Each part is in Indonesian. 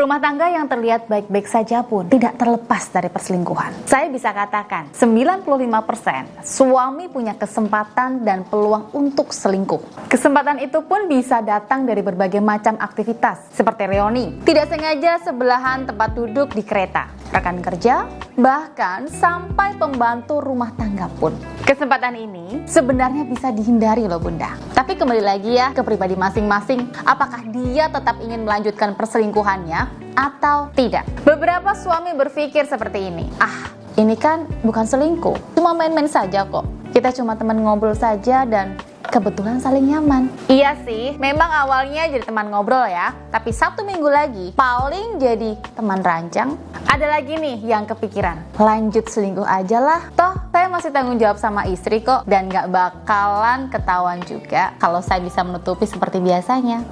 Rumah tangga yang terlihat baik-baik saja pun tidak terlepas dari perselingkuhan. Saya bisa katakan 95% suami punya kesempatan dan peluang untuk selingkuh. Kesempatan itu pun bisa datang dari berbagai macam aktivitas seperti reuni, tidak sengaja sebelahan tempat duduk di kereta, rekan kerja, bahkan sampai pembantu rumah tangga pun. Kesempatan ini sebenarnya bisa dihindari loh Bunda. Tapi kembali lagi ya ke pribadi masing-masing, apakah dia tetap ingin melanjutkan perselingkuhannya atau tidak. Beberapa suami berpikir seperti ini, ini kan bukan selingkuh, cuma main-main saja kok. Kita cuma teman ngobrol saja dan kebetulan saling nyaman. Iya sih, memang awalnya jadi teman ngobrol ya, tapi 1 minggu lagi paling jadi teman ranjang. Ada lagi nih yang kepikiran, lanjut selingkuh aja lah, toh saya masih tanggung jawab sama istri kok, dan gak bakalan ketahuan juga kalau saya bisa menutupi seperti biasanya.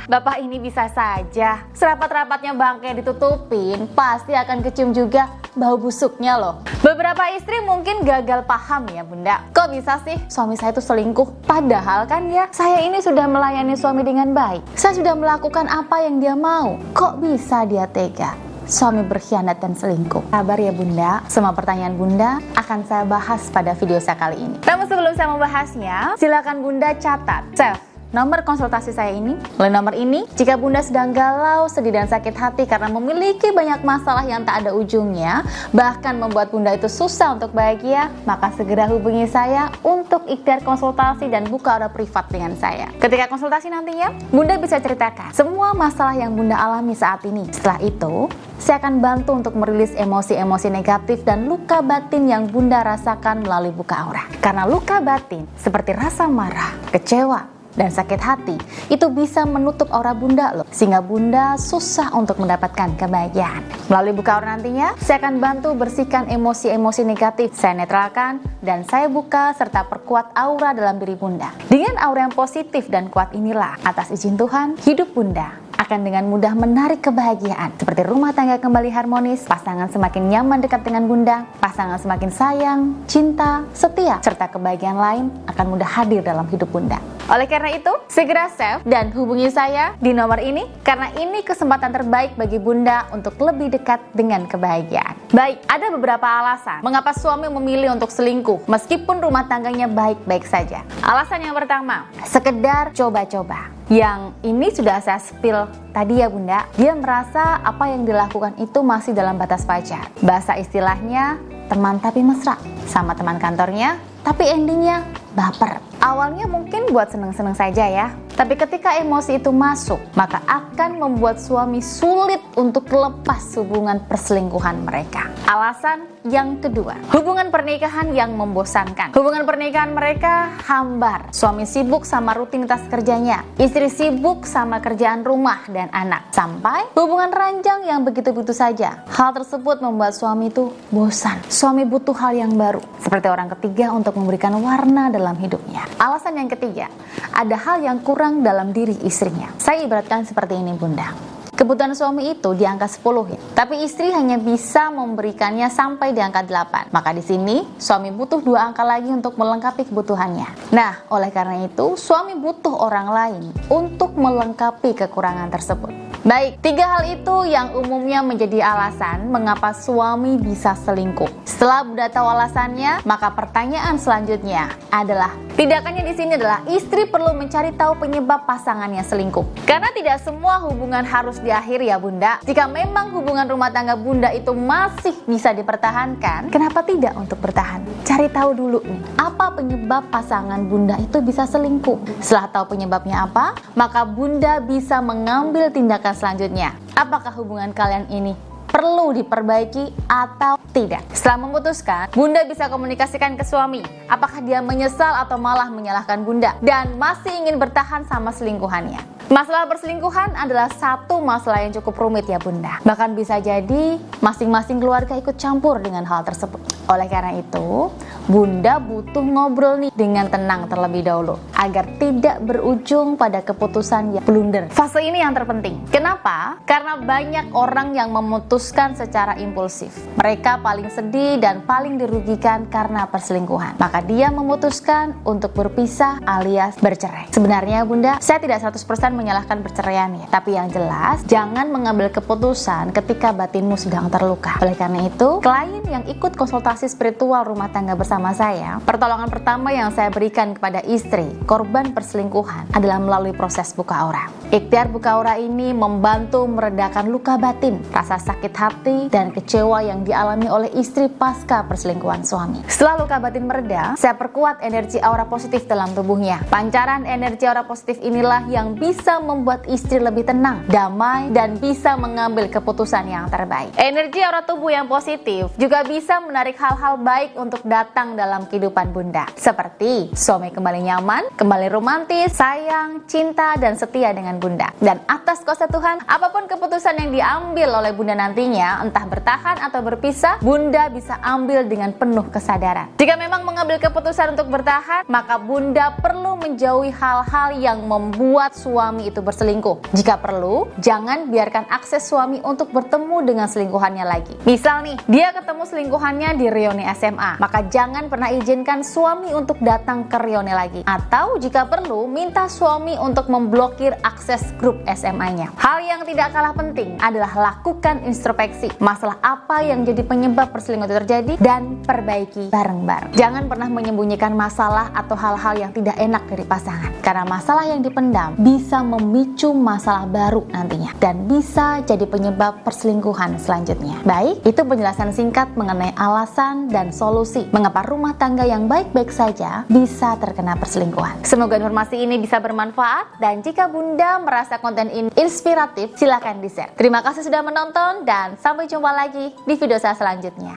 Bapak ini bisa saja, serapat-rapatnya bangkai ditutupin, pasti akan kecium juga bau busuknya loh. Beberapa istri mungkin gagal paham ya Bunda, kok bisa sih suami saya itu selingkuh? Padahal kan ya, saya ini sudah melayani suami dengan baik. Saya sudah melakukan apa yang dia mau. Kok bisa dia tega? Suami berkhianat dan selingkuh. Sabar ya Bunda, semua pertanyaan Bunda akan saya bahas pada video saya kali ini. Namun sebelum saya membahasnya, silakan Bunda catat, save nomor konsultasi saya ini. Oleh nomor ini, jika Bunda sedang galau, sedih dan sakit hati karena memiliki banyak masalah yang tak ada ujungnya, bahkan membuat Bunda itu susah untuk bahagia, maka segera hubungi saya untuk ikhtiar konsultasi dan buka order privat dengan saya. Ketika konsultasi nantinya, Bunda bisa ceritakan semua masalah yang Bunda alami saat ini. Setelah itu, saya akan bantu untuk merilis emosi-emosi negatif dan luka batin yang Bunda rasakan melalui buka aura. Karena luka batin seperti rasa marah, kecewa, dan sakit hati itu bisa menutup aura Bunda loh, sehingga Bunda susah untuk mendapatkan kebahagiaan. Melalui buka aura nantinya, saya akan bantu bersihkan emosi-emosi negatif, saya netralkan dan saya buka serta perkuat aura dalam diri Bunda. Dengan aura yang positif dan kuat inilah, atas izin Tuhan, hidup Bunda akan dengan mudah menarik kebahagiaan, seperti rumah tangga kembali harmonis, pasangan semakin nyaman dekat dengan Bunda, pasangan semakin sayang, cinta, setia, serta kebahagiaan lain akan mudah hadir dalam hidup Bunda. Oleh karena itu, segera save dan hubungi saya di nomor ini, karena ini kesempatan terbaik bagi Bunda untuk lebih dekat dengan kebahagiaan. Baik, ada beberapa alasan mengapa suami memilih untuk selingkuh meskipun rumah tangganya baik-baik saja. Alasan yang pertama, sekedar coba-coba. Yang ini sudah saya spill tadi ya Bunda, dia merasa apa yang dilakukan itu masih dalam batas wajar. Bahasa istilahnya teman tapi mesra, sama teman kantornya, tapi endingnya baper. Awalnya mungkin buat seneng-seneng saja ya, tapi ketika emosi itu masuk, maka akan membuat suami sulit untuk lepas hubungan perselingkuhan mereka. Alasan yang kedua, hubungan pernikahan yang membosankan. Hubungan pernikahan mereka hambar. Suami sibuk sama rutinitas kerjanya, istri sibuk sama kerjaan rumah dan anak. Sampai hubungan ranjang yang begitu-begitu saja. Hal tersebut membuat suami itu bosan. Suami butuh hal yang baru, seperti orang ketiga untuk memberikan warna dalam hidupnya. Alasan yang ketiga, ada hal yang kurang dalam diri istrinya. Saya ibaratkan seperti ini Bunda. Kebutuhan suami itu di angka 10 ya, tapi istri hanya bisa memberikannya sampai di angka 8. Maka di sini suami butuh 2 angka lagi untuk melengkapi kebutuhannya. Nah, oleh karena itu suami butuh orang lain untuk melengkapi kekurangan tersebut. Baik, 3 hal itu yang umumnya menjadi alasan mengapa suami bisa selingkuh. Setelah Bunda tahu alasannya, maka pertanyaan selanjutnya adalah, tindakannya di sini adalah istri perlu mencari tahu penyebab pasangannya selingkuh. Karena tidak semua hubungan harus diakhiri ya Bunda. Jika memang hubungan rumah tangga Bunda itu masih bisa dipertahankan, kenapa tidak untuk bertahan? Cari tahu dulu nih, apa penyebab pasangan Bunda itu bisa selingkuh. Setelah tahu penyebabnya apa, maka Bunda bisa mengambil tindakan selanjutnya. Apakah hubungan kalian ini perlu diperbaiki atau tidak? Setelah memutuskan, Bunda bisa komunikasikan ke suami. Apakah dia menyesal atau malah menyalahkan Bunda dan masih ingin bertahan sama selingkuhannya. Masalah perselingkuhan adalah satu masalah yang cukup rumit ya Bunda. Bahkan bisa jadi masing-masing keluarga ikut campur dengan hal tersebut. Oleh karena itu, Bunda butuh ngobrol nih dengan tenang terlebih dahulu agar tidak berujung pada keputusan yang blunder. Fase ini yang terpenting. Kenapa? Karena banyak orang yang memutuskan secara impulsif. Mereka paling sedih dan paling dirugikan karena perselingkuhan. Maka dia memutuskan untuk berpisah alias bercerai. Sebenarnya Bunda, saya tidak 100% menyalahkan perceraian ya. Tapi yang jelas, jangan mengambil keputusan ketika batinmu sedang terluka. Oleh karena itu, klien yang ikut konsultasi spiritual rumah tangga bersama saya, pertolongan pertama yang saya berikan kepada istri korban perselingkuhan adalah melalui proses buka aura. Ikhtiar buka aura ini membantu meredakan luka batin, rasa sakit hati, dan kecewa yang dialami oleh istri pasca perselingkuhan suami. Setelah luka batin mereda, saya perkuat energi aura positif dalam tubuhnya. Pancaran energi aura positif inilah yang bisa membuat istri lebih tenang, damai, dan bisa mengambil keputusan yang terbaik. Energi aura tubuh yang positif juga bisa menarik hal-hal baik untuk datang dalam kehidupan Bunda, seperti suami kembali nyaman, kembali romantis, sayang, cinta, dan setia dengan Bunda. Dan atas kuasa Tuhan, apapun keputusan yang diambil oleh Bunda nantinya, entah bertahan atau berpisah, Bunda bisa ambil dengan penuh kesadaran. Jika memang mengambil keputusan untuk bertahan, maka Bunda perlu menjauhi hal-hal yang membuat suami itu berselingkuh. Jika perlu, jangan biarkan akses suami untuk bertemu dengan selingkuhannya lagi. Misal nih, dia ketemu selingkuhannya di reuni SMA, maka jangan pernah izinkan suami untuk datang ke reuni lagi. Atau jika perlu, minta suami untuk memblokir akses grup SMA-nya. Hal yang tidak kalah penting adalah lakukan introspeksi. Masalah apa yang jadi penyebab perselingkuhan itu terjadi dan perbaiki bareng-bareng. Jangan pernah menyembunyikan masalah atau hal-hal yang tidak enak dari pasangan. Karena masalah yang dipendam bisa memicu masalah baru nantinya dan bisa jadi penyebab perselingkuhan selanjutnya. Baik, itu penjelasan singkat mengenai alasan dan solusi mengapa rumah tangga yang baik-baik saja bisa terkena perselingkuhan. Semoga informasi ini bisa bermanfaat, dan jika Bunda merasa konten ini inspiratif, silahkan di-share. Terima kasih sudah menonton dan sampai jumpa lagi di video saya selanjutnya.